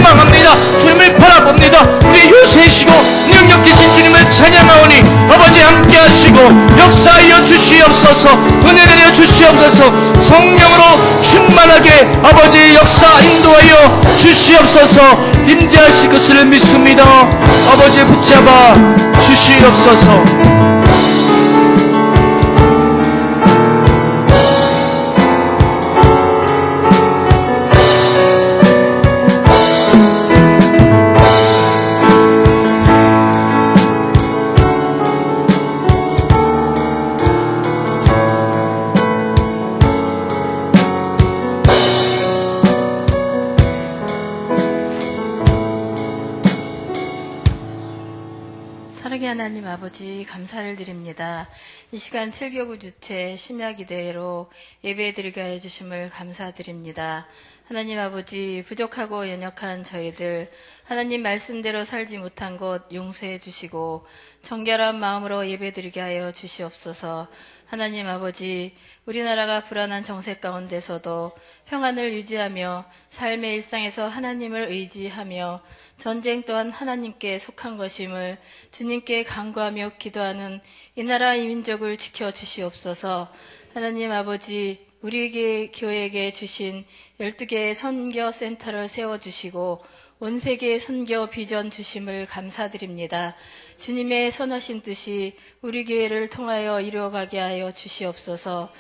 소망합니다. 주님을 바라봅니다. 우리 요새시고 능력되신 주님을 찬양하오니 아버지 함께 하시고 역사하여 주시옵소서. 은혜 내려 주시옵소서. 성령으로 충만하게 아버지 역사 인도하여 주시옵소서. 임재하실 것을 믿습니다. 아버지 붙잡아 주시옵소서. 하나님 아버지 감사를 드립니다. 이 시간 7교구 주체 심야기대로 예배드리게 해주심을 감사드립니다. 하나님 아버지 부족하고 연약한 저희들 하나님 말씀대로 살지 못한 것 용서해 주시고 정결한 마음으로 예배드리게 하여 주시옵소서. 하나님 아버지 우리나라가 불안한 정세 가운데서도 평안을 유지하며 삶의 일상에서 하나님을 의지하며 전쟁 또한 하나님께 속한 것임을 주님께 간구하며 기도하는 이 나라 이 민족을 지켜주시옵소서. 하나님 아버지 우리 교회에게 주신 12개의 선교센터를 세워주시고 온 세계의 선교 비전 주심을 감사드립니다. 주님의 선하신 뜻이 우리 교회를 통하여 이루어가게 하여 주시옵소서.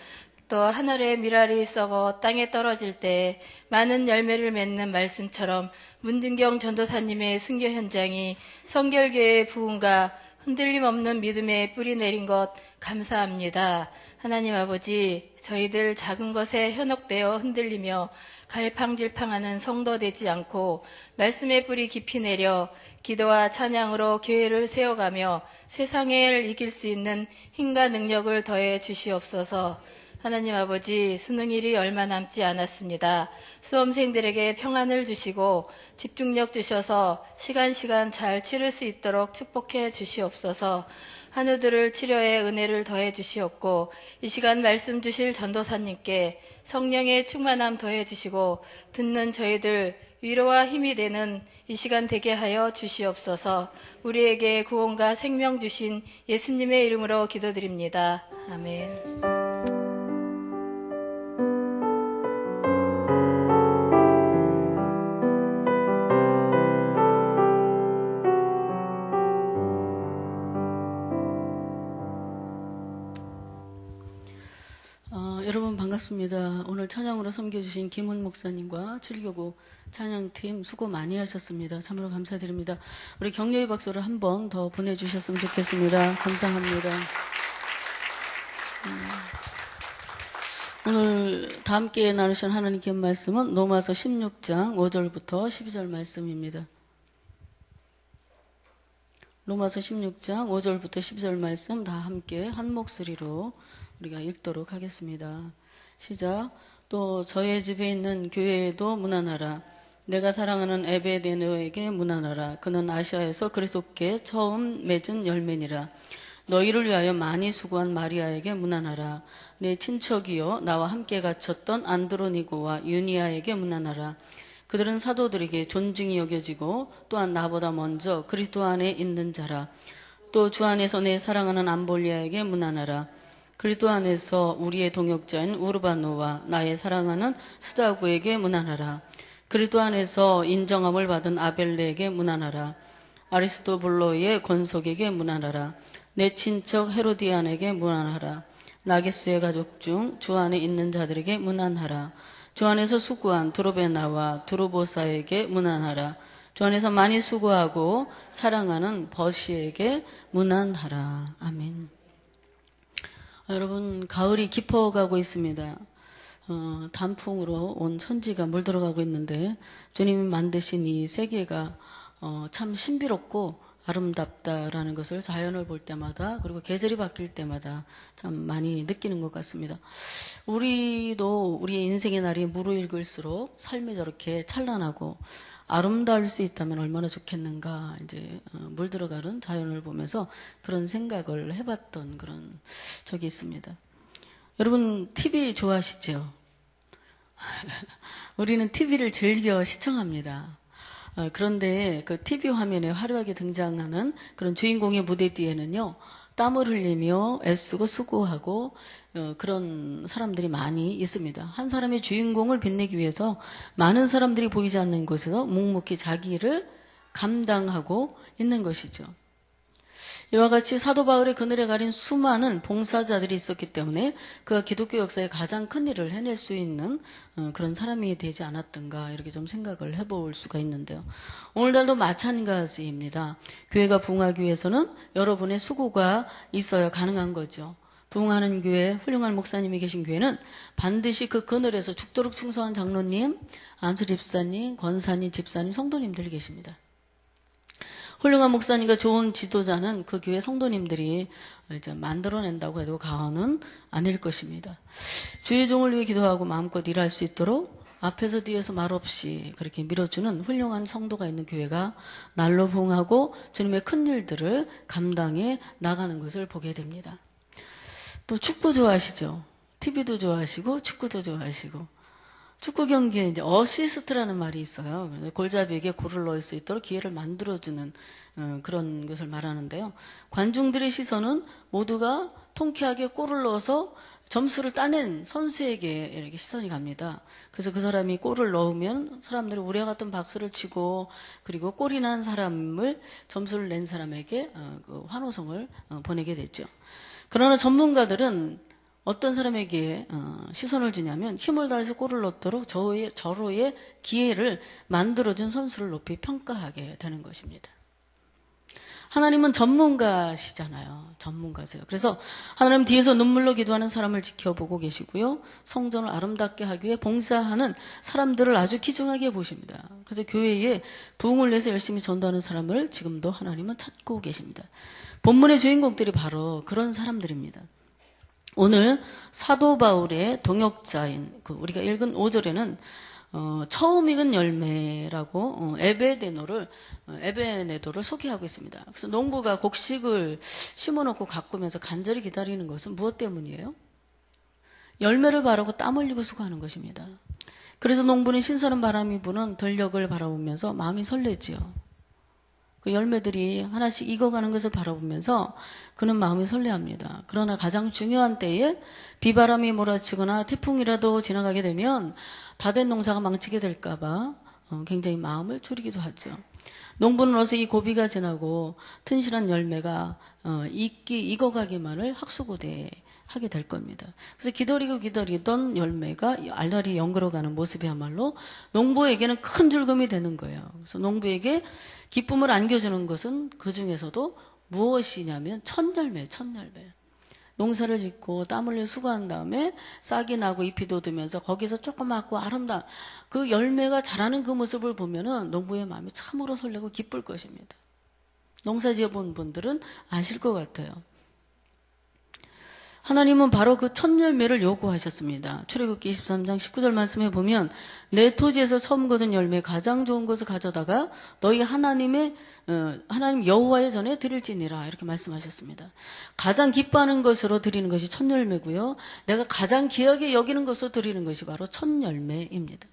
또 하늘의 밀알이 썩어 땅에 떨어질 때 많은 열매를 맺는 말씀처럼 문준경 전도사님의 순교 현장이 성결교회의 부흥과 흔들림 없는 믿음의 뿌리 내린 것 감사합니다. 하나님 아버지 저희들 작은 것에 현혹되어 흔들리며 갈팡질팡하는 성도 되지 않고 말씀의 뿌리 깊이 내려 기도와 찬양으로 교회를 세워가며 세상을 이길 수 있는 힘과 능력을 더해 주시옵소서. 하나님 아버지 수능일이 얼마 남지 않았습니다. 수험생들에게 평안을 주시고 집중력 주셔서 시간 잘 치를 수 있도록 축복해 주시옵소서. 한우들을 치료해 은혜를 더해 주시옵고 이 시간 말씀 주실 전도사님께 성령의 충만함 더해 주시고 듣는 저희들 위로와 힘이 되는 이 시간 되게 하여 주시옵소서. 우리에게 구원과 생명 주신 예수님의 이름으로 기도드립니다. 아멘. 여러분 반갑습니다. 오늘 찬양으로 섬겨주신 김은 목사님과 7교구 찬양팀 수고 많이 하셨습니다. 참으로 감사드립니다. 우리 격려의 박수를 한 번 더 보내주셨으면 좋겠습니다. 감사합니다. 오늘 다 함께 나누신 하나님께 말씀은 로마서 16장 5절부터 12절 말씀입니다. 로마서 16장 5절부터 12절 말씀 다 함께 한 목소리로 우리가 읽도록 하겠습니다. 시작. 또 저의 집에 있는 교회에도 문안하라. 내가 사랑하는 에베데노에게 문안하라. 그는 아시아에서 그리스도께 처음 맺은 열매니라. 너희를 위하여 많이 수고한 마리아에게 문안하라. 내 친척이요 나와 함께 갇혔던 안드로니고와 유니아에게 문안하라. 그들은 사도들에게 존중이 여겨지고 또한 나보다 먼저 그리스도 안에 있는 자라. 또 주 안에서 내 사랑하는 암볼리아에게 문안하라. 그리스도 안에서 우리의 동역자인 우르바노와 나의 사랑하는 스다구에게 문안하라. 그리스도 안에서 인정함을 받은 아벨레에게 문안하라. 아리스토블로의 권속에게 문안하라. 내 친척 헤로디안에게 문안하라. 나게수의 가족 중 주 안에 있는 자들에게 문안하라. 주 안에서 수고한 드로베나와 드로보사에게 문안하라. 주 안에서 많이 수고하고 사랑하는 버시에게 문안하라. 아멘. 여러분 가을이 깊어가고 있습니다. 단풍으로 온 천지가 물들어가고 있는데 주님이 만드신 이 세계가 참 신비롭고 아름답다라는 것을 자연을 볼 때마다 그리고 계절이 바뀔 때마다 참 많이 느끼는 것 같습니다. 우리도 우리의 인생의 날이 무르익을수록 삶이 저렇게 찬란하고 아름다울 수 있다면 얼마나 좋겠는가 이제 물들어가는 자연을 보면서 그런 생각을 해봤던 그런 적이 있습니다. 여러분 TV 좋아하시죠? 우리는 TV를 즐겨 시청합니다. 그런데 그 TV 화면에 화려하게 등장하는 그런 주인공의 무대 뒤에는요, 땀을 흘리며 애쓰고 수고하고 그런 사람들이 많이 있습니다. 한 사람의 주인공을 빛내기 위해서 많은 사람들이 보이지 않는 곳에서 묵묵히 자기 일을 감당하고 있는 것이죠. 이와 같이 사도 바울의 그늘에 가린 수많은 봉사자들이 있었기 때문에 그가 기독교 역사에 가장 큰 일을 해낼 수 있는 그런 사람이 되지 않았던가 이렇게 좀 생각을 해볼 수가 있는데요. 오늘날도 마찬가지입니다. 교회가 부흥하기 위해서는 여러분의 수고가 있어야 가능한 거죠. 부흥하는 교회, 훌륭한 목사님이 계신 교회는 반드시 그 그늘에서 죽도록 충성한 장로님, 안수 집사님, 권사님, 집사님, 성도님들이 계십니다. 훌륭한 목사님과 좋은 지도자는 그 교회 성도님들이 이제 만들어낸다고 해도 과언은 아닐 것입니다. 주의 종을 위해 기도하고 마음껏 일할 수 있도록 앞에서 뒤에서 말없이 그렇게 밀어주는 훌륭한 성도가 있는 교회가 날로 부흥하고 주님의 큰 일들을 감당해 나가는 것을 보게 됩니다. 또 축구 좋아하시죠? TV도 좋아하시고 축구도 좋아하시고 축구 경기에 이제 어시스트라는 말이 있어요. 골잡이에게 골을 넣을 수 있도록 기회를 만들어주는 그런 것을 말하는데요. 관중들의 시선은 모두가 통쾌하게 골을 넣어서 점수를 따낸 선수에게 이렇게 시선이 갑니다. 그래서 그 사람이 골을 넣으면 사람들이 우레 같은 박수를 치고 그리고 골이 난 사람을 점수를 낸 사람에게 그 환호성을 보내게 됐죠. 그러나 전문가들은 어떤 사람에게 시선을 주냐면 힘을 다해서 골을 넣도록 저로의 기회를 만들어준 선수를 높이 평가하게 되는 것입니다. 하나님은 전문가시잖아요. 전문가세요. 그래서 하나님 뒤에서 눈물로 기도하는 사람을 지켜보고 계시고요. 성전을 아름답게 하기 위해 봉사하는 사람들을 아주 귀중하게 보십니다. 그래서 교회에 부흥을 위해서 열심히 전도하는 사람을 지금도 하나님은 찾고 계십니다. 본문의 주인공들이 바로 그런 사람들입니다. 오늘 사도 바울의 동역자인 우리가 읽은 5절에는 처음 익은 열매라고 에베네도를 소개하고 있습니다. 그래서 농부가 곡식을 심어놓고 가꾸면서 간절히 기다리는 것은 무엇 때문이에요? 열매를 바라고 땀 흘리고 수고하는 것입니다. 그래서 농부는 신선한 바람이 부는 들녘을 바라보면서 마음이 설레지요. 그 열매들이 하나씩 익어가는 것을 바라보면서 그는 마음이 설레합니다. 그러나 가장 중요한 때에 비바람이 몰아치거나 태풍이라도 지나가게 되면 다 된 농사가 망치게 될까봐 굉장히 마음을 졸이기도 하죠. 농부는 어서 이 고비가 지나고 튼실한 열매가 익어가기만을 학수고대 하게 될 겁니다. 그래서 기다리던 열매가 알알이 연그러가는 모습이야말로 농부에게는 큰 즐거움이 되는 거예요. 그래서 농부에게 기쁨을 안겨주는 것은 그 중에서도 무엇이냐면 첫열매. 농사를 짓고 땀 흘려 수고한 다음에 싹이 나고 잎이 돋으면서 거기서 조그맣고 아름다운 그 열매가 자라는 그 모습을 보면은 농부의 마음이 참으로 설레고 기쁠 것입니다. 농사 지어본 분들은 아실 것 같아요. 하나님은 바로 그 첫 열매를 요구하셨습니다. 출애굽기 23장 19절 말씀에 보면 내 토지에서 처음 거둔 열매 가장 좋은 것을 가져다가 너희 하나님 여호와의 전에 드릴지니라 이렇게 말씀하셨습니다. 가장 기뻐하는 것으로 드리는 것이 첫 열매고요. 내가 가장 귀하게 여기는 것으로 드리는 것이 바로 첫 열매입니다.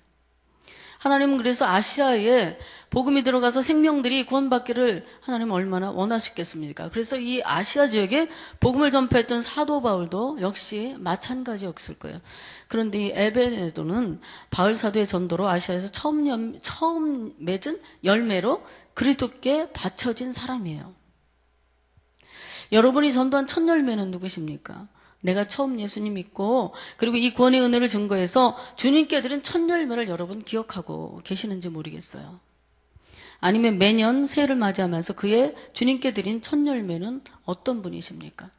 하나님은 그래서 아시아에 복음이 들어가서 생명들이 구원받기를 하나님은 얼마나 원하셨겠습니까? 그래서 이 아시아 지역에 복음을 전파했던 사도 바울도 역시 마찬가지였을 거예요. 그런데 이 에베네도는 바울 사도의 전도로 아시아에서 처음 맺은 열매로 그리스도께 바쳐진 사람이에요. 여러분이 전도한 첫 열매는 누구십니까? 내가 처음 예수님 믿고 그리고 이 구원의 은혜를 증거해서 주님께 드린 첫 열매를 여러분 기억하고 계시는지 모르겠어요. 아니면 매년 새해를 맞이하면서 그의 주님께 드린 첫 열매는 어떤 분이십니까?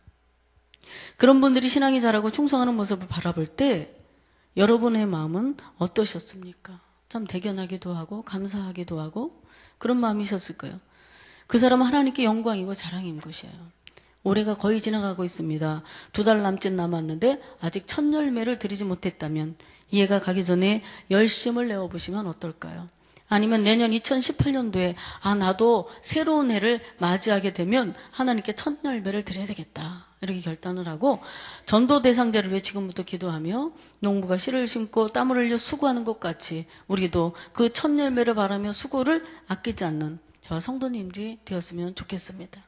그런 분들이 신앙이 자라고 충성하는 모습을 바라볼 때 여러분의 마음은 어떠셨습니까? 참 대견하기도 하고 감사하기도 하고 그런 마음이셨을 거예요. 그 사람은 하나님께 영광이고 자랑인 것이에요. 올해가 거의 지나가고 있습니다. 2달 남짓 남았는데 아직 첫 열매를 드리지 못했다면 이해가 가기 전에 열심을 내어보시면 어떨까요? 아니면 내년 2018년도에 나도 새로운 해를 맞이하게 되면 하나님께 첫 열매를 드려야 되겠다 이렇게 결단을 하고 전도 대상자를 위해 지금부터 기도하며 농부가 씨를 심고 땀을 흘려 수고하는 것 같이 우리도 그 첫 열매를 바라며 수고를 아끼지 않는 저와 성도님들이 되었으면 좋겠습니다.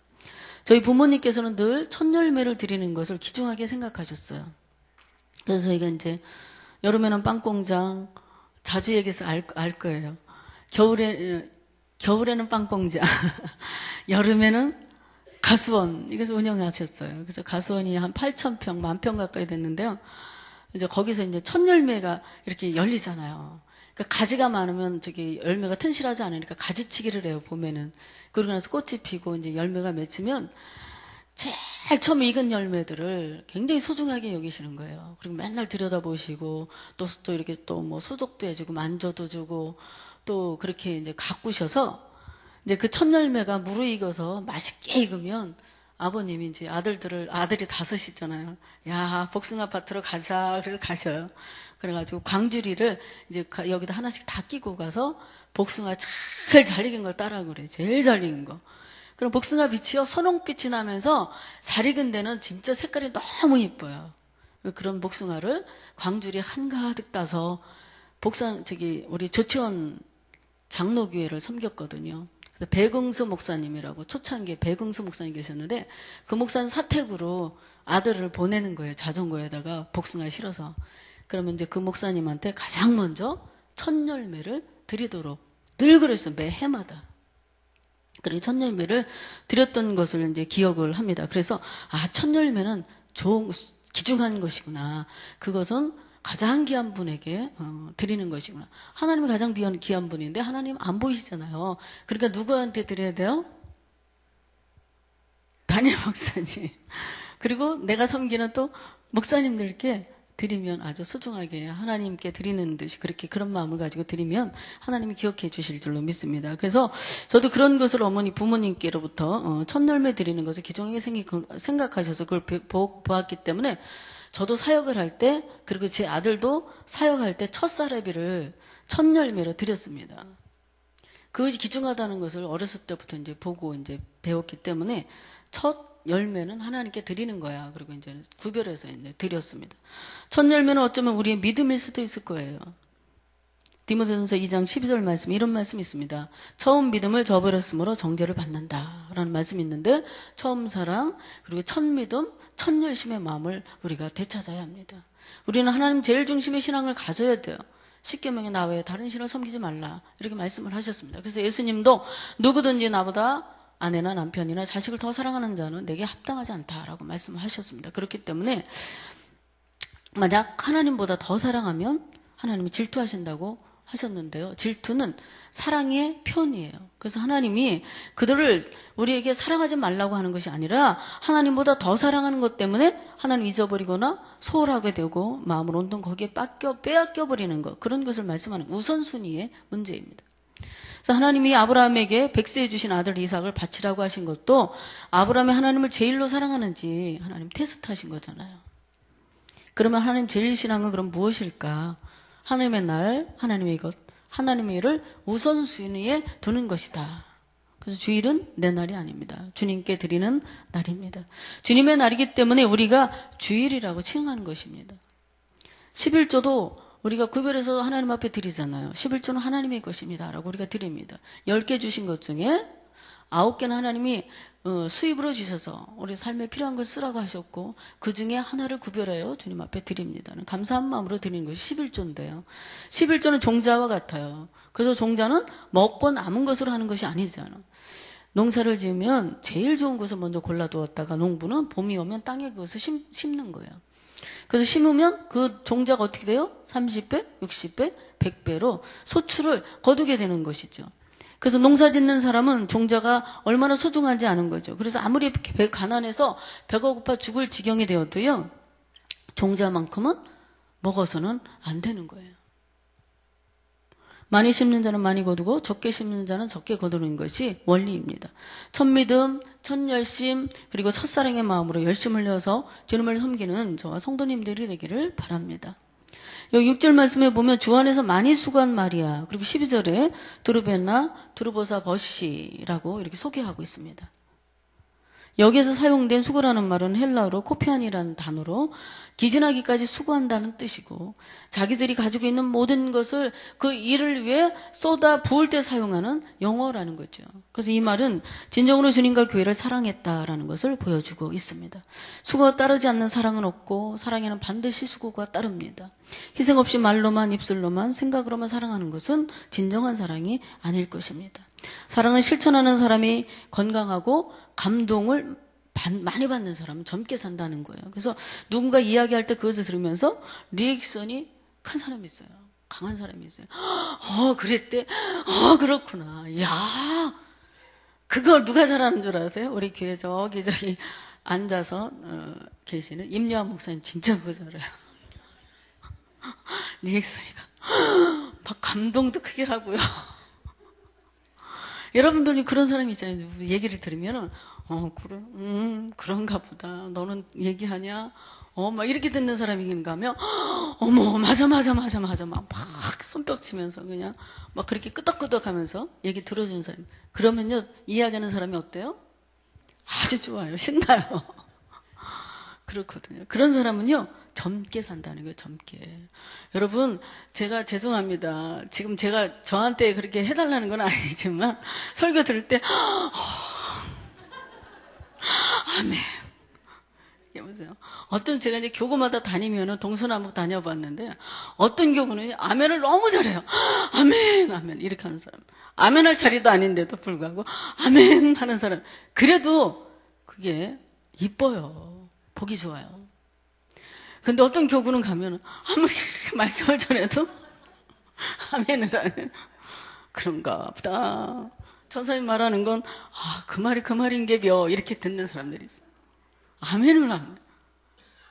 저희 부모님께서는 늘 첫 열매를 드리는 것을 귀중하게 생각하셨어요. 그래서 저희가 이제 여름에는 빵 공장 자주 얘기해서 알 거예요. 겨울에는 빵 공장, 여름에는 가수원, 이것을 운영하셨어요. 그래서 가수원이 한 8,000평, 10,000평 가까이 됐는데요. 이제 거기서 이제 첫 열매가 이렇게 열리잖아요. 그러니까 가지가 많으면 저기 열매가 튼실하지 않으니까 가지치기를 해요, 봄에는. 그러고 나서 꽃이 피고 이제 열매가 맺히면 제일 처음에 익은 열매들을 굉장히 소중하게 여기시는 거예요. 그리고 맨날 들여다보시고 또 이렇게 또 뭐 소독도 해주고 만져도 주고 또 그렇게 이제 가꾸셔서 이제 그 첫 열매가 무르익어서 맛있게 익으면 아버님이 이제 아들이 5이잖아요. 야, 복숭아밭으로 가자. 그래서 가셔요. 그래가지고 광주리를 이제 여기다 하나씩 다 끼고 가서 복숭아 제일 잘 익은 걸 따라 그래. 제일 잘 익은 거. 그럼 복숭아 빛이요, 선홍빛이 나면서 잘 익은 데는 진짜 색깔이 너무 이뻐요. 그런 복숭아를 광주리 한가득 따서 우리 조치원 장로교회를 섬겼거든요. 그래서 백응수 목사님이라고 초창기에 백응수 목사님 계셨는데 그 목사님 사택으로 아들을 보내는 거예요. 자전거에다가 복숭아 실어서. 그러면 이제 그 목사님한테 가장 먼저 첫 열매를 드리도록 늘 그랬어요. 매 해마다. 그리고 첫 열매를 드렸던 것을 이제 기억을 합니다. 그래서 첫 열매는 귀중한 것이구나. 그것은 가장 귀한 분에게 드리는 것이구나. 하나님이 가장 귀한 분인데 하나님 안 보이시잖아요. 그러니까 누구한테 드려야 돼요? 담임 목사님. 그리고 내가 섬기는 또 목사님들께 드리면 아주 소중하게 하나님께 드리는 듯이 그런 마음을 가지고 드리면 하나님이 기억해 주실 줄로 믿습니다. 그래서 저도 그런 것을 부모님께로부터 첫 열매 드리는 것을 귀중하게 생각하셔서 그걸 보았기 때문에 저도 사역을 할 때, 그리고 제 아들도 사역할 때 첫 사례비를 첫 열매로 드렸습니다. 그것이 귀중하다는 것을 어렸을 때부터 이제 보고 이제 배웠기 때문에 첫 열매는 하나님께 드리는 거야. 그리고 이제 구별해서 이제 드렸습니다. 첫 열매는 어쩌면 우리의 믿음일 수도 있을 거예요. 디모데전서 2장 12절 말씀, 이런 말씀이 있습니다. 처음 믿음을 저버렸으므로 정죄를 받는다 라는 말씀이 있는데, 처음 사랑, 그리고 첫 믿음, 첫 열심의 마음을 우리가 되찾아야 합니다. 우리는 하나님 제일 중심의 신앙을 가져야 돼요. 십계명에 나 외에 다른 신을 섬기지 말라 이렇게 말씀을 하셨습니다. 그래서 예수님도 누구든지 나보다 아내나 남편이나 자식을 더 사랑하는 자는 내게 합당하지 않다라고 말씀을 하셨습니다. 그렇기 때문에 만약 하나님보다 더 사랑하면 하나님이 질투하신다고 하셨는데요. 질투는 사랑의 표현이에요. 그래서 하나님이 그들을 우리에게 사랑하지 말라고 하는 것이 아니라 하나님보다 더 사랑하는 것 때문에 하나님 잊어버리거나 소홀하게 되고 마음을 온통 거기에 빼앗겨버리는 것, 그런 것을 말씀하는 우선순위의 문제입니다. 그래서 하나님이 아브라함에게 백세해 주신 아들 이삭을 바치라고 하신 것도 아브라함이 하나님을 제일로 사랑하는지 하나님 테스트하신 거잖아요. 그러면 하나님 제일 신앙은 그럼 무엇일까? 하나님의 날, 하나님의 것, 하나님의 일을 우선순위에 두는 것이다. 그래서 주일은 내 날이 아닙니다. 주님께 드리는 날입니다. 주님의 날이기 때문에 우리가 주일이라고 칭하는 것입니다. 11조도 우리가 구별해서 하나님 앞에 드리잖아요. 11조는 하나님의 것입니다 라고 우리가 드립니다. 10개 주신 것 중에 9개는 하나님이 수입으로 주셔서 우리 삶에 필요한 걸 쓰라고 하셨고, 그 중에 하나를 구별하여 주님 앞에 드립니다. 감사한 마음으로 드리는 것이 11조인데요. 11조는 종자와 같아요. 그래서 종자는 먹고 남은 것으로 하는 것이 아니잖아요. 농사를 지으면 제일 좋은 것을 먼저 골라두었다가 농부는 봄이 오면 땅에 그것을 심는 거예요. 그래서 심으면 그 종자가 어떻게 돼요? 30배, 60배, 100배로 소출을 거두게 되는 것이죠. 그래서 농사 짓는 사람은 종자가 얼마나 소중한지 아는 거죠. 그래서 아무리 가난해서 배가 고파 죽을 지경이 되어도요, 종자만큼은 먹어서는 안 되는 거예요. 많이 심는 자는 많이 거두고 적게 심는 자는 적게 거두는 것이 원리입니다. 첫 믿음, 첫 열심, 그리고 첫사랑의 마음으로 열심을 내어서 주님을 섬기는 저와 성도님들이 되기를 바랍니다. 여기 6절 말씀에 보면 주 안에서 많이 수고한 마리아, 그리고 12절에 두르베나 두르보사 버시라고 이렇게 소개하고 있습니다. 여기에서 사용된 수고라는 말은 헬라어로 코피안이라는 단어로 기진하기까지 수고한다는 뜻이고, 자기들이 가지고 있는 모든 것을 그 일을 위해 쏟아 부을 때 사용하는 영어라는 거죠. 그래서 이 말은 진정으로 주님과 교회를 사랑했다라는 것을 보여주고 있습니다. 수고가 따르지 않는 사랑은 없고, 사랑에는 반드시 수고가 따릅니다. 희생 없이 말로만, 입술로만, 생각으로만 사랑하는 것은 진정한 사랑이 아닐 것입니다. 사랑을 실천하는 사람이 건강하고 감동을 많이 받는 사람은 젊게 산다는 거예요. 그래서 누군가 이야기할 때 그것을 들으면서 리액션이 큰 사람이 있어요. 강한 사람이 있어요. 그랬대. 그렇구나. 야, 그걸 누가 잘하는 줄 아세요? 우리 교회 저기 앉아서 계시는 임요한 목사님 진짜 그거 잘해요. 리액션이가 막 감동도 크게 하고요. 여러분들이 그런 사람이 있잖아요. 얘기를 들으면은 그래, 그런가 보다. 너는 얘기하냐? 막 이렇게 듣는 사람인가 하면, 어머, 맞아. 막 손뼉 치면서 그냥 막 그렇게 끄덕끄덕 하면서 얘기 들어주는 사람. 그러면요, 이야기하는 사람이 어때요? 아주 좋아요. 신나요. 그렇거든요. 그런 사람은요, 젊게 산다는 거예요, 젊게. 여러분, 제가 죄송합니다. 지금 제가 저한테 그렇게 해달라는 건 아니지만, 설교 들을 때, 아멘. 여보세요. 어떤 제가 이제 교구마다 다니면은 동서남북 다녀봤는데, 어떤 교구는 아멘을 너무 잘해요. 아멘. 이렇게 하는 사람. 아멘 할 자리도 아닌데도 불구하고, 아멘 하는 사람. 그래도 그게 이뻐요. 보기 좋아요. 근데 어떤 교구는 가면은 아무리 말씀을 전해도 아멘을 하는 그런가 보다. 전사님 말하는 건 그 말이 그 말인게벼 이렇게 듣는 사람들이 있어요. 아멘을 합니다.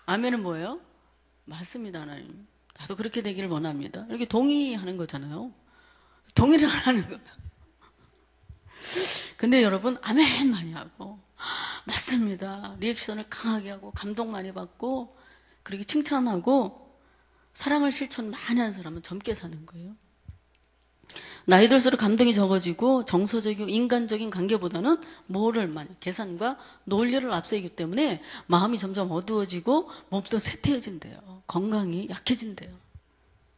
아멘은 뭐예요? 맞습니다, 하나님. 나도 그렇게 되기를 원합니다. 이렇게 동의하는 거잖아요. 동의를 안 하는 거예요. 근데 여러분 아멘 많이 하고 맞습니다. 리액션을 강하게 하고 감동 많이 받고 그렇게 칭찬하고 사랑을 실천 많이 하는 사람은 젊게 사는 거예요. 나이 들수록 감동이 적어지고 정서적이고 인간적인 관계보다는 계산과 논리를 앞세우기 때문에 마음이 점점 어두워지고 몸도 쇠퇴해진대요. 건강이 약해진대요.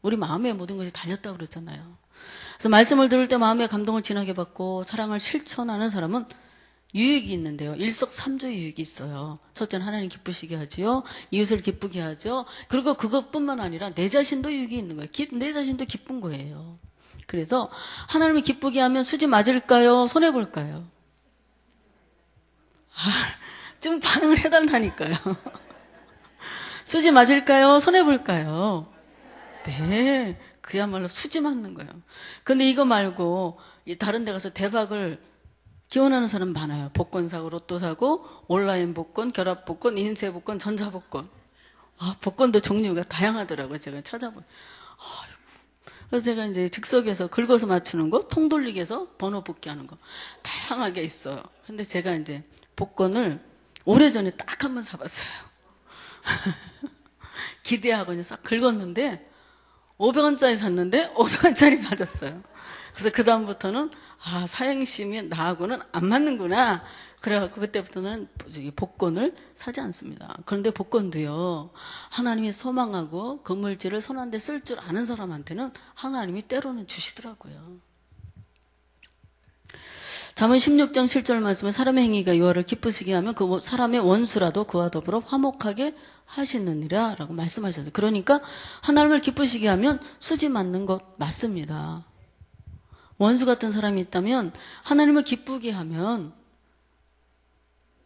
우리 마음에 모든 것이 달렸다고 그랬잖아요. 그래서 말씀을 들을 때 마음의 감동을 진하게 받고 사랑을 실천하는 사람은 유익이 있는데요. 일석삼조의 유익이 있어요. 첫째는 하나님 기쁘시게 하지요. 이웃을 기쁘게 하죠. 그리고 그것뿐만 아니라 내 자신도 유익이 있는 거예요. 내 자신도 기쁜 거예요. 그래서 하나님을 기쁘게 하면 수지 맞을까요? 손해볼까요? 좀 반응을 해달라니까요. 수지 맞을까요? 손해볼까요? 네, 그야말로 수지 맞는 거예요. 근데 이거 말고 다른 데 가서 대박을 기원하는 사람 많아요. 복권 사고, 로또 사고, 온라인 복권, 결합 복권, 인쇄 복권, 전자 복권. 복권도 종류가 다양하더라고요. 제가 찾아보면. 그래서 제가 이제 즉석에서 긁어서 맞추는 거, 통 돌리기 해서 번호 복귀하는 거. 다양하게 있어요. 근데 제가 이제 복권을 오래전에 딱 한 번 사봤어요. 기대하고 이제 싹 긁었는데, 500원짜리 샀는데, 500원짜리 맞았어요. 그래서 그다음부터는, 사행심이 나하고는 안 맞는구나. 그래갖고 그때부터는 복권을 사지 않습니다. 그런데 복권도요, 하나님이 소망하고 그 물질을 선한데 쓸 줄 아는 사람한테는 하나님이 때로는 주시더라고요. 잠언 16장 7절 말씀에 사람의 행위가 여호와를 기쁘시게 하면 그 사람의 원수라도 그와 더불어 화목하게 하시느니라 라고 말씀하셨어요. 그러니까 하나님을 기쁘시게 하면 수지 맞는 것 맞습니다. 원수 같은 사람이 있다면 하나님을 기쁘게 하면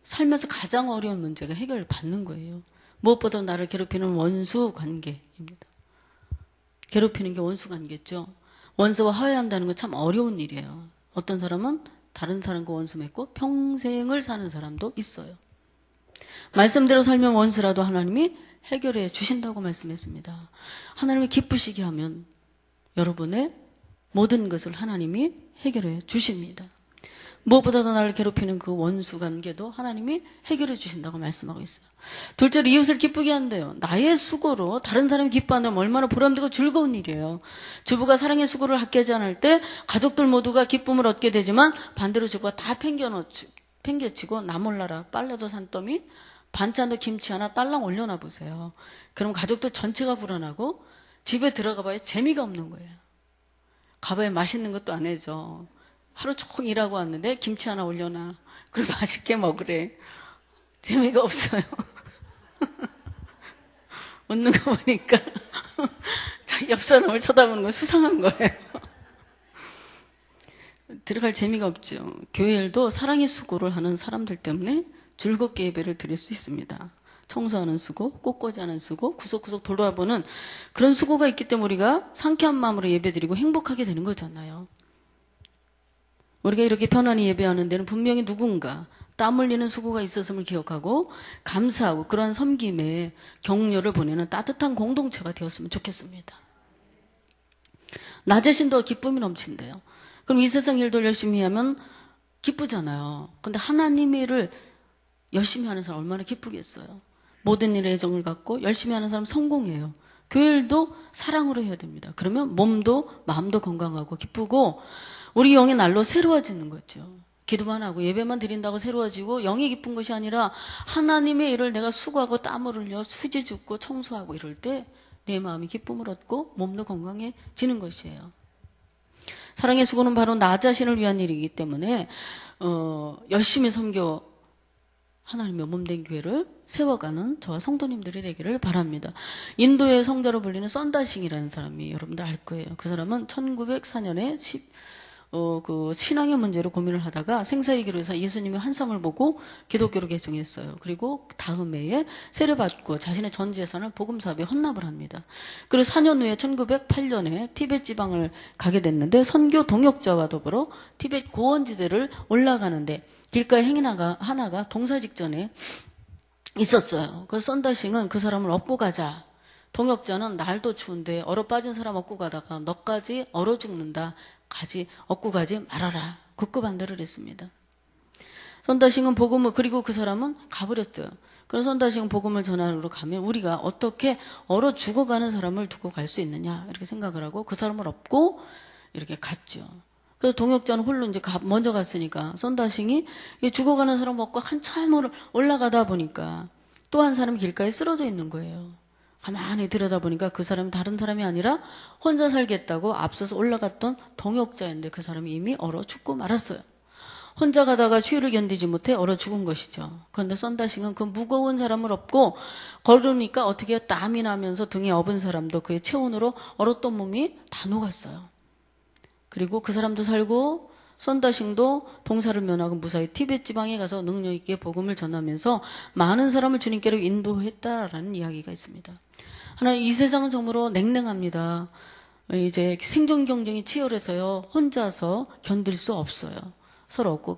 살면서 가장 어려운 문제가 해결을 받는 거예요. 무엇보다 나를 괴롭히는 원수 관계입니다. 괴롭히는 게 원수 관계죠. 원수와 화해한다는 건 참 어려운 일이에요. 어떤 사람은 다른 사람과 원수 맺고 평생을 사는 사람도 있어요. 말씀대로 살면 원수라도 하나님이 해결해 주신다고 말씀했습니다. 하나님이 기쁘시게 하면 여러분의 모든 것을 하나님이 해결해 주십니다. 무엇보다도 나를 괴롭히는 그 원수 관계도 하나님이 해결해 주신다고 말씀하고 있어요. 둘째로 이웃을 기쁘게 한대요. 나의 수고로 다른 사람이 기뻐한다면 얼마나 보람되고 즐거운 일이에요. 주부가 사랑의 수고를 아끼지 않을 때 가족들 모두가 기쁨을 얻게 되지만 반대로 주부가 다 팽개치고 나 몰라라 빨래도 산더미 반찬도 김치 하나 딸랑 올려놔 보세요. 그럼 가족들 전체가 불어나고 집에 들어가 봐야 재미가 없는 거예요. 가봐야 맛있는 것도 안 해줘. 하루 종일 일하고 왔는데 김치 하나 올려놔. 그리고 맛있게 먹으래. 재미가 없어요. 웃는 거 보니까 자, 옆 사람을 쳐다보는 건 수상한 거예요. 들어갈 재미가 없죠. 교회 일도 사랑의 수고를 하는 사람들 때문에 즐겁게 예배를 드릴 수 있습니다. 청소하는 수고, 꽃꽂이하는 수고, 구석구석 돌아보는 그런 수고가 있기 때문에 우리가 상쾌한 마음으로 예배드리고 행복하게 되는 거잖아요. 우리가 이렇게 편안히 예배하는 데는 분명히 누군가 땀 흘리는 수고가 있었음을 기억하고 감사하고 그런 섬김에 격려를 보내는 따뜻한 공동체가 되었으면 좋겠습니다. 나 자신도 기쁨이 넘친대요. 그럼 이 세상 일도 열심히 하면 기쁘잖아요. 근데 하나님의 일을 열심히 하는 사람 얼마나 기쁘겠어요. 모든 일에 애정을 갖고 열심히 하는 사람 성공해요. 교회 일도 사랑으로 해야 됩니다. 그러면 몸도 마음도 건강하고 기쁘고 우리 영의 날로 새로워지는 거죠. 기도만 하고 예배만 드린다고 새로워지고 영이 기쁜 것이 아니라 하나님의 일을 내가 수고하고 땀을 흘려 수지 줍고 청소하고 이럴 때 내 마음이 기쁨을 얻고 몸도 건강해지는 것이에요. 사랑의 수고는 바로 나 자신을 위한 일이기 때문에 열심히 섬겨 하나님의 몸된 교회를 세워가는 저와 성도님들이 되기를 바랍니다. 인도의 성자로 불리는 썬다싱이라는 사람이 여러분들 알 거예요. 그 사람은 1904년에 그 신앙의 문제로 고민을 하다가 생사이기로 해서 예수님의 환상을 보고 기독교로 개종했어요. 그리고 다음 해에 세례받고 자신의 전 재산을 복음사업에 헌납을 합니다. 그리고 4년 후에 1908년에 티베트 지방을 가게 됐는데 선교 동역자와 더불어 티베트 고원지대를 올라가는데 길가에 행인 하나가 동사 직전에 있었어요. 그래서 썬다싱은 그 사람을 업고 가자. 동역자는 날도 추운데 얼어 빠진 사람 업고 가다가 너까지 얼어 죽는다. 업고 가지 말아라. 극구 반대를 했습니다. 썬다싱은 복음을, 그리고 그 사람은 가버렸어요. 그래서 썬다싱은 복음을 전하러 가면 우리가 어떻게 얼어 죽어가는 사람을 두고 갈 수 있느냐 이렇게 생각을 하고 그 사람을 업고 이렇게 갔죠. 그래서 동역자는 홀로 이제 먼저 갔으니까 썬다싱이 죽어가는 사람 업고 한참 올라가다 보니까 또 한 사람이 길가에 쓰러져 있는 거예요. 가만히 들여다보니까 그 사람은 다른 사람이 아니라 혼자 살겠다고 앞서서 올라갔던 동역자인데 그 사람이 이미 얼어 죽고 말았어요. 혼자 가다가 추위를 견디지 못해 얼어 죽은 것이죠. 그런데 썬다싱은 그 무거운 사람을 업고 걸으니까 어떻게 땀이 나면서 등에 업은 사람도 그의 체온으로 얼었던 몸이 다 녹았어요. 그리고 그 사람도 살고 썬다싱도 동사를 면하고 무사히 티베트 지방에 가서 능력 있게 복음을 전하면서 많은 사람을 주님께로 인도했다라는 이야기가 있습니다. 하나님, 이 세상은 정말로 냉랭합니다. 이제 생존 경쟁이 치열해서요. 혼자서 견딜 수 없어요. 서로 업고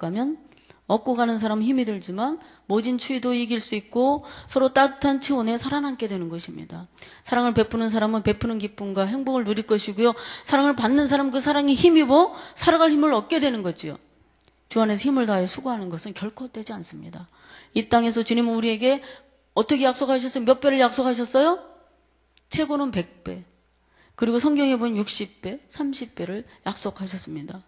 가는 사람은 힘이 들지만 모진 추위도 이길 수 있고 서로 따뜻한 체온에 살아남게 되는 것입니다. 사랑을 베푸는 사람은 베푸는 기쁨과 행복을 누릴 것이고요. 사랑을 받는 사람은 그 사랑에 힘입어 살아갈 힘을 얻게 되는 거지요. 주 안에서 힘을 다해 수고하는 것은 결코 되지 않습니다. 이 땅에서 주님은 우리에게 어떻게 약속하셨어요? 몇 배를 약속하셨어요? 최고는 100배. 그리고 성경에 보면 60배, 30배를 약속하셨습니다.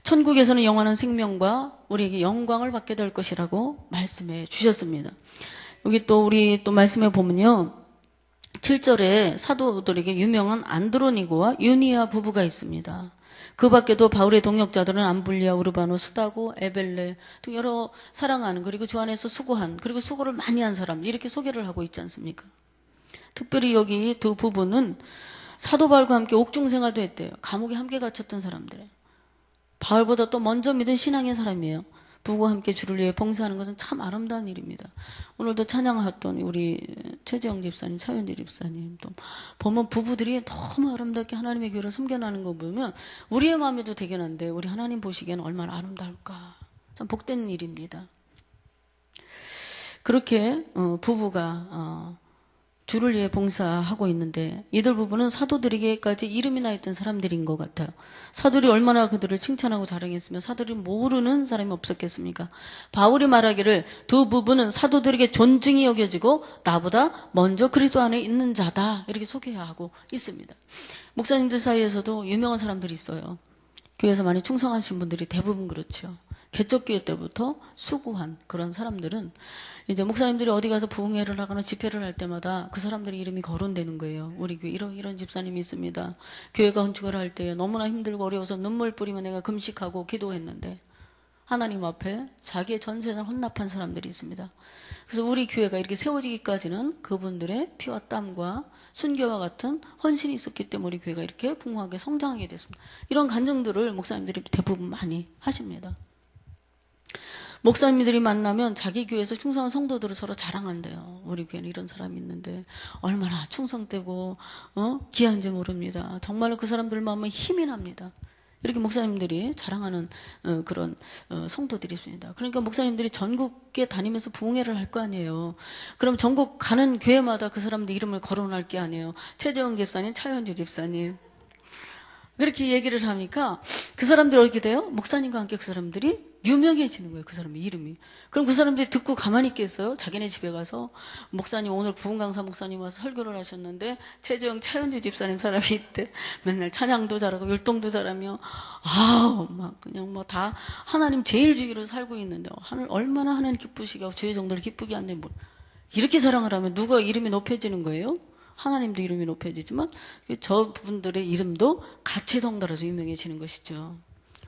천국에서는 영원한 생명과 우리에게 영광을 받게 될 것이라고 말씀해 주셨습니다. 여기 우리 말씀해 보면요. 7절에 사도들에게 유명한 안드로니고와 유니아 부부가 있습니다. 그 밖에도 바울의 동역자들은 암블리아, 우르바노, 수다고, 에벨레 등 여러 사랑하는 그리고 주 안에서 수고한 그리고 수고를 많이 한 사람 이렇게 소개를 하고 있지 않습니까? 특별히 여기 두 부부는 사도 바울과 함께 옥중 생활도 했대요. 감옥에 함께 갇혔던 사람들. 바울보다 또 먼저 믿은 신앙의 사람이에요. 부부와 함께 주를 위해 봉사하는 것은 참 아름다운 일입니다. 오늘도 찬양했던 우리 최재영 집사님, 차현지 집사님 또 보면 부부들이 너무 아름답게 하나님의 교회를 섬겨나는 거 보면 우리의 마음에도 대견한데 우리 하나님 보시기에는 얼마나 아름다울까. 참 복된 일입니다. 그렇게 부부가 주를 위해 봉사하고 있는데 이들 부부는 사도들에게까지 이름이 나 있던 사람들인 것 같아요. 사도들이 얼마나 그들을 칭찬하고 자랑했으면 사도들이 모르는 사람이 없었겠습니까? 바울이 말하기를 두 부부는 사도들에게 존중이 여겨지고 나보다 먼저 그리스도 안에 있는 자다 이렇게 소개하고 있습니다. 목사님들 사이에서도 유명한 사람들이 있어요. 교회에서 많이 충성하신 분들이 대부분 그렇죠. 개척교회 때부터 수고한 그런 사람들은 이제 목사님들이 어디 가서 부흥회를 하거나 집회를 할 때마다 그 사람들의 이름이 거론되는 거예요. 우리 교회 이런 집사님이 있습니다. 교회가 건축을 할 때 너무나 힘들고 어려워서 눈물 뿌리며 내가 금식하고 기도했는데 하나님 앞에 자기의 전생을 헌납한 사람들이 있습니다. 그래서 우리 교회가 이렇게 세워지기까지는 그분들의 피와 땀과 순교와 같은 헌신이 있었기 때문에 우리 교회가 이렇게 풍성하게 성장하게 됐습니다. 이런 간증들을 목사님들이 대부분 많이 하십니다. 목사님들이 만나면 자기 교회에서 충성한 성도들을 서로 자랑한대요. 우리 교회는 이런 사람이 있는데 얼마나 충성되고 귀한지 모릅니다. 정말로 그 사람들 마음은 힘이 납니다. 이렇게 목사님들이 자랑하는 그런 성도들이 있습니다. 그러니까 목사님들이 전국에 다니면서 부흥회를 할 거 아니에요. 그럼 전국 가는 교회마다 그 사람들 이름을 거론할 게 아니에요. 최재형 집사님, 차현주 집사님. 그렇게 얘기를 하니까 그 사람들이 어떻게 돼요? 목사님과 함께 그 사람들이 유명해지는 거예요. 그 사람의 이름이. 그럼 그 사람들이 듣고 가만히 있겠어요? 자기네 집에 가서 목사님 오늘 부흥강사 목사님 와서 설교를 하셨는데 최재형 차현주 집사님 사람이 있대. 맨날 찬양도 잘하고 율동도 잘하며 막 그냥 뭐 다 하나님 제일 주기로 살고 있는데 얼마나 하나님 기쁘시게 하고 주의 정도를 기쁘게 한데 뭐 이렇게 자랑을 하면 누가 이름이 높여지는 거예요? 하나님도 이름이 높여지지만 저분들의 이름도 같이 덩달아서 유명해지는 것이죠.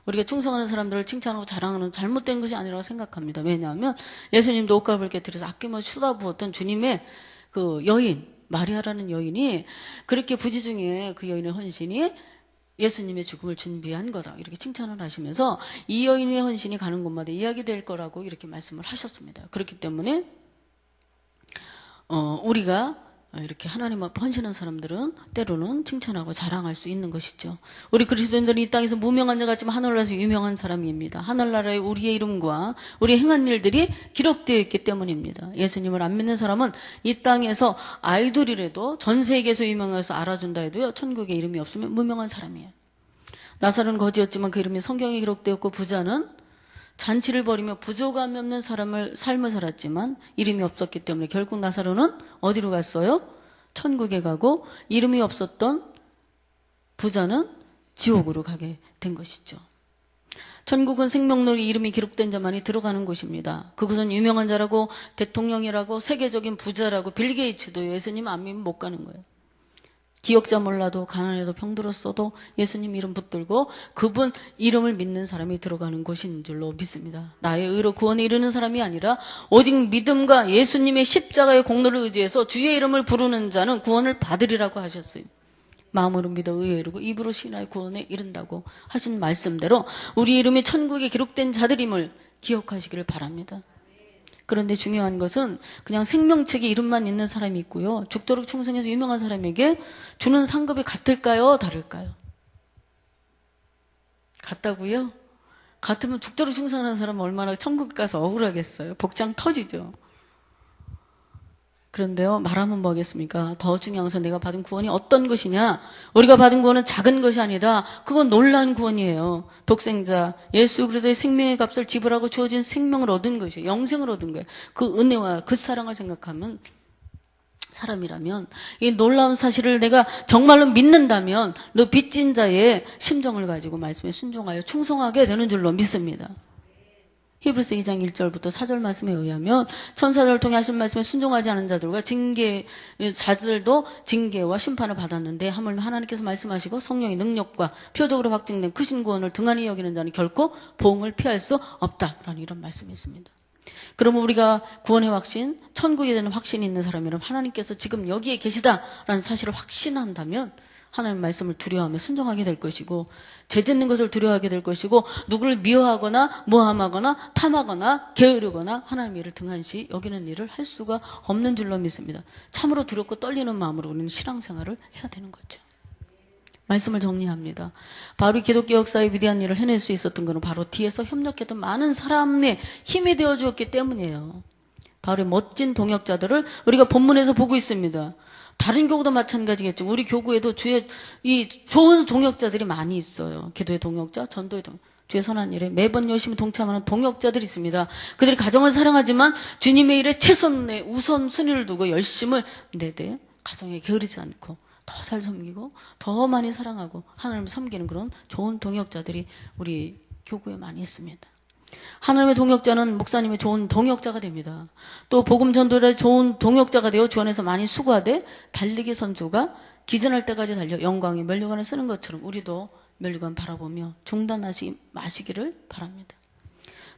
우리가 충성하는 사람들을 칭찬하고 자랑하는 잘못된 것이 아니라고 생각합니다. 왜냐하면 예수님도 옷값을 깨뜨려서 아낌없이 쏟아부었던 주님의 그 여인 마리아라는 여인이 그렇게 부지 중에 그 여인의 헌신이 예수님의 죽음을 준비한 거다 이렇게 칭찬을 하시면서 이 여인의 헌신이 가는 곳마다 이야기될 거라고 이렇게 말씀을 하셨습니다. 그렇기 때문에 우리가 이렇게 하나님 앞에 헌신한 사람들은 때로는 칭찬하고 자랑할 수 있는 것이죠. 우리 그리스도인들은 이 땅에서 무명한 자 같지만 하늘나라에서 유명한 사람입니다. 하늘나라에 우리의 이름과 우리의 행한 일들이 기록되어 있기 때문입니다. 예수님을 안 믿는 사람은 이 땅에서 아이돌이라도 전 세계에서 유명해서 알아준다 해도요. 천국에 이름이 없으면 무명한 사람이에요. 나사로는 거지였지만 그 이름이 성경에 기록되었고 부자는 잔치를 벌이며 부족함이 없는 삶을 살았지만 이름이 없었기 때문에 결국 나사로는 어디로 갔어요? 천국에 가고 이름이 없었던 부자는 지옥으로 가게 된 것이죠. 천국은 생명록에 이름이 기록된 자만이 들어가는 곳입니다. 그것은 유명한 자라고 대통령이라고 세계적인 부자라고 빌 게이츠도 예수님 안 믿으면 못 가는 거예요. 기억자 몰라도 가난해도 병들었어도 예수님 이름 붙들고 그분 이름을 믿는 사람이 들어가는 곳인 줄로 믿습니다. 나의 의로 구원에 이르는 사람이 아니라 오직 믿음과 예수님의 십자가의 공로를 의지해서 주의 이름을 부르는 자는 구원을 받으리라고 하셨어요. 마음으로 믿어 의에 이르고 입으로 신하여 구원에 이른다고 하신 말씀대로 우리 이름이 천국에 기록된 자들임을 기억하시기를 바랍니다. 그런데 중요한 것은 그냥 생명책에 이름만 있는 사람이 있고요. 죽도록 충성해서 유명한 사람에게 주는 상급이 같을까요? 다를까요? 같다고요? 같으면 죽도록 충성하는 사람은 얼마나 천국 가서 억울하겠어요. 복장 터지죠. 그런데요, 말하면 뭐겠습니까? 더 중요한 것은 내가 받은 구원이 어떤 것이냐? 우리가 받은 구원은 작은 것이 아니다. 그건 놀라운 구원이에요. 독생자 예수 그리스도의 생명의 값을 지불하고 주어진 생명을 얻은 것이에요. 영생을 얻은 거예요. 그 은혜와 그 사랑을 생각하면 사람이라면 이 놀라운 사실을 내가 정말로 믿는다면 너 빚진 자의 심정을 가지고 말씀에 순종하여 충성하게 되는 줄로 믿습니다. 히브리서 2장 1절부터 4절 말씀에 의하면 천사들을 통해 하신 말씀에 순종하지 않은 자들과 자들도 징계와 심판을 받았는데 하물며 하나님께서 말씀하시고 성령의 능력과 표적으로 확증된 크신 구원을 등한히 여기는 자는 결코 보응을 피할 수 없다라는 이런 말씀이 있습니다. 그러면 우리가 구원의 확신, 천국에 대한 확신이 있는 사람이라면 하나님께서 지금 여기에 계시다라는 사실을 확신한다면 하나님의 말씀을 두려워하며 순종하게 될 것이고 죄 짓는 것을 두려워하게 될 것이고 누구를 미워하거나 모함하거나 탐하거나 게으르거나 하나님의 일을 등한시 여기는 일을 할 수가 없는 줄로 믿습니다. 참으로 두렵고 떨리는 마음으로 우리는 신앙생활을 해야 되는 거죠. 말씀을 정리합니다. 바로 기독교 역사의 위대한 일을 해낼 수 있었던 것은 바로 뒤에서 협력했던 많은 사람의 힘이 되어 주었기 때문이에요. 바로 멋진 동역자들을 우리가 본문에서 보고 있습니다. 다른 교구도 마찬가지겠죠. 우리 교구에도 주의 이 좋은 동역자들이 많이 있어요. 기도의 동역자, 전도의 동역자. 주의 선한 일에 매번 열심히 동참하는 동역자들이 있습니다. 그들이 가정을 사랑하지만 주님의 일에 최선의 우선순위를 두고 열심을 내되 가정에 게으르지 않고 더 잘 섬기고 더 많이 사랑하고 하나님을 섬기는 그런 좋은 동역자들이 우리 교구에 많이 있습니다. 하나님의 동역자는 목사님의 좋은 동역자가 됩니다. 또 복음 전도의 좋은 동역자가 되어 주 안에서 많이 수고하되 달리기 선수가 기전할 때까지 달려 영광의 면류관을 쓰는 것처럼 우리도 면류관 바라보며 중단하지 마시기를 바랍니다.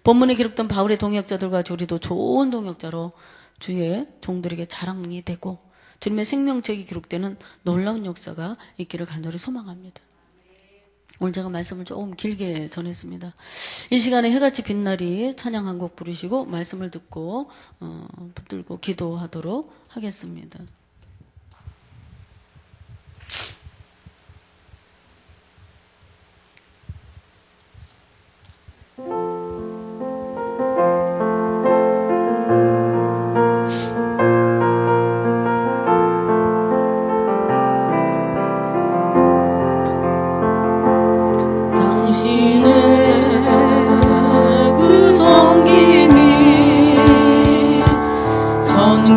본문에 기록된 바울의 동역자들과 우리도 좋은 동역자로 주의 종들에게 자랑이 되고 주님의 생명책이 기록되는 놀라운 역사가 있기를 간절히 소망합니다. 오늘 제가 말씀을 조금 길게 전했습니다. 이 시간에 해같이 빛날이 찬양 한 곡 부르시고 말씀을 듣고 붙들고 기도하도록 하겠습니다.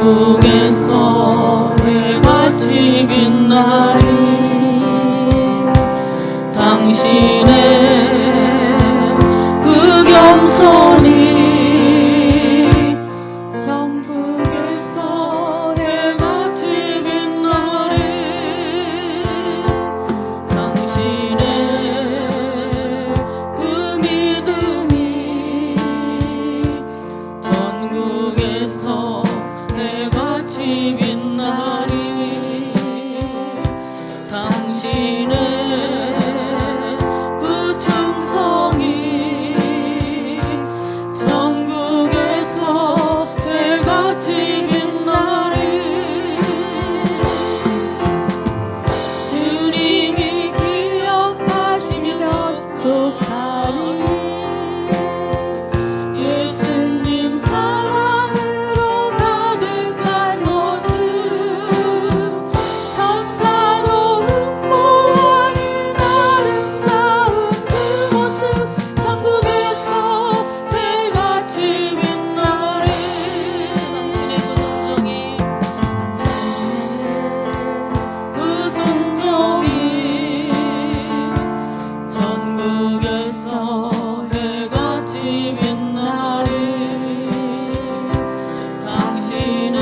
전국에서 해같이 빛나리 당신의 그 겸손이 전국에서 해같이 빛나리 당신의 그 믿음이 전국에서 해같이 빛나리 당신의 그 충성이 전국에서 해같이 빛나리 주님이 기억하시면 좋다니 예수님 사랑으로 가득한 모습 천사도 흠모하는 아름다운 그 모습 전국에서 해같이 빛나리 당신의 그 순종이 전국에서 해같이 빛나리 당신의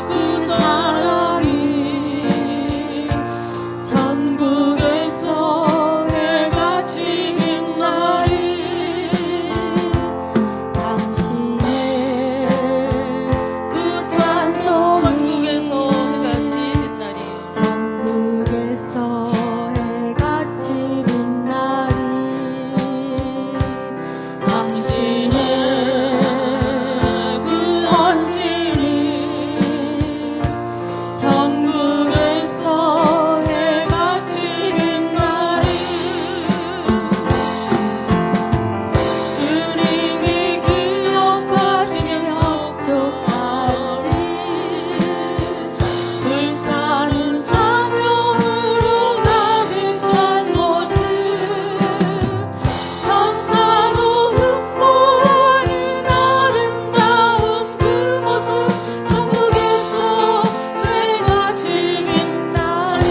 그 사랑이 전국에서 해같이 빛나리 당신의 그 찬송이 전국에서 해같이 빛나리 전국에서 해같이 빛나리 당신의 그 헌신이 전국에서 해같이 빛나리 주님이 기억하시면 좋아하리 불타는 사명으로 가득 찬 모습 천사도 흠모하는 아름다운 그 모습 전국에서 해같이 빛나리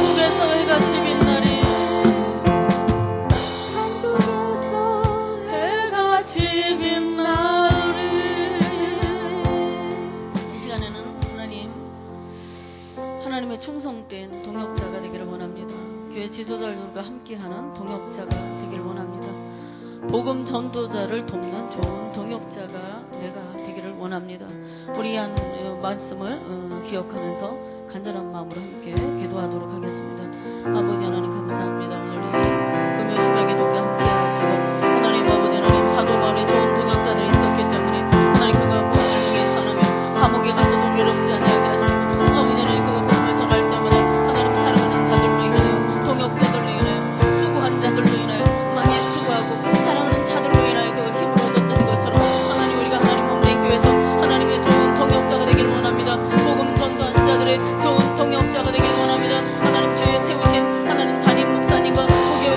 전국에서 해같이 빛나리 이 시간에는 하나님의 충성된 동역자가 되기를 원합니다. 교회 지도자들과 함께하는 동역자가 되기를 원합니다. 복음 전도자를 돕는 좋은 동역자가 내가 되기를 원합니다. 우리 한 말씀을 기억하면서 간절한 마음으로 함께 기도하도록 하겠습니다. 아버지 하나님 감사합니다. 오늘 이 금요 심야 기도가 함께 하시고 하나님 아버지 하나님 사도바울의 좋은 동역자들이 있었기 때문에 하나님 그가 복음을 위해서 하나님 감옥에 가서도 외롭지 아니하게 하시고 아버지 하나님 그가 복음을 전할 때마다 하나님 사랑하는 자들로 인하여 동역자들로 인하여 수고한 자들로 인하여 많이 수고하고 사랑하는 자들로 인하여 그가 힘을 얻었던 것처럼 하나님 우리가 하나님 몸된 교회에서 하나님의 좋은 동역자가 되기를 원합니다. 복음 전도하는 자들의 좋은 동역자가 되기를 원합니다. 하나님 주의 세우신 하나님 담임 목사님과 그 교회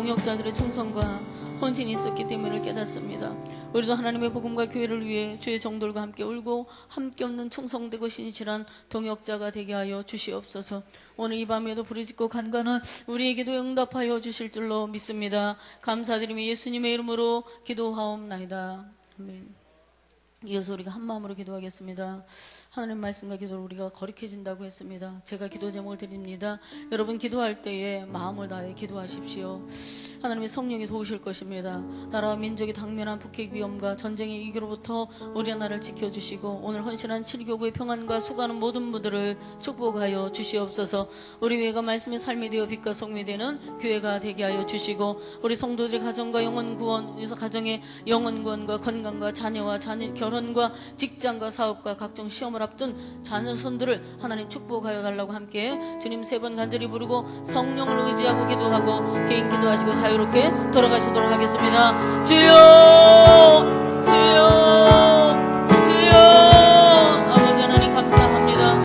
동역자들의 충성과 헌신이 있었기 때문에 깨닫습니다. 우리도 하나님의 복음과 교회를 위해 주의 종들과 함께 울고 함께 없는 충성되고 신실한 동역자가 되게 하여 주시옵소서. 오늘 이 밤에도 부르짖고 간간한 우리에게도 응답하여 주실 줄로 믿습니다. 감사드리며 예수님의 이름으로 기도하옵나이다. 아멘. 이어서 우리가 한 마음으로 기도하겠습니다. 하나님 말씀과 기도로 우리가 거룩해진다고 했습니다. 제가 기도 제목을 드립니다. 여러분 기도할 때에 마음을 다해 기도하십시오. 하나님의 성령이 도우실 것입니다. 나라와 민족이 당면한 북핵 위험과 전쟁의 위기로부터 우리나라를 지켜주시고 오늘 헌신한 7교구의 평안과 수고하는 모든 분들을 축복하여 주시옵소서. 우리 교회가 말씀의 삶이 되어 빛과 소금이 되는 교회가 되게 하여 주시고 우리 성도들의 가정과 영혼 구원, 가정의 영혼 구원과 건강과 자녀와 결혼과 직장과 사업과 각종 시험을 앞둔 자녀손들을 하나님 축복하여 달라고 함께 주님 3번 간절히 부르고 성령을 의지하고 기도하고 개인 기도하시고 자유롭게 돌아가시도록 하겠습니다. 주여 주여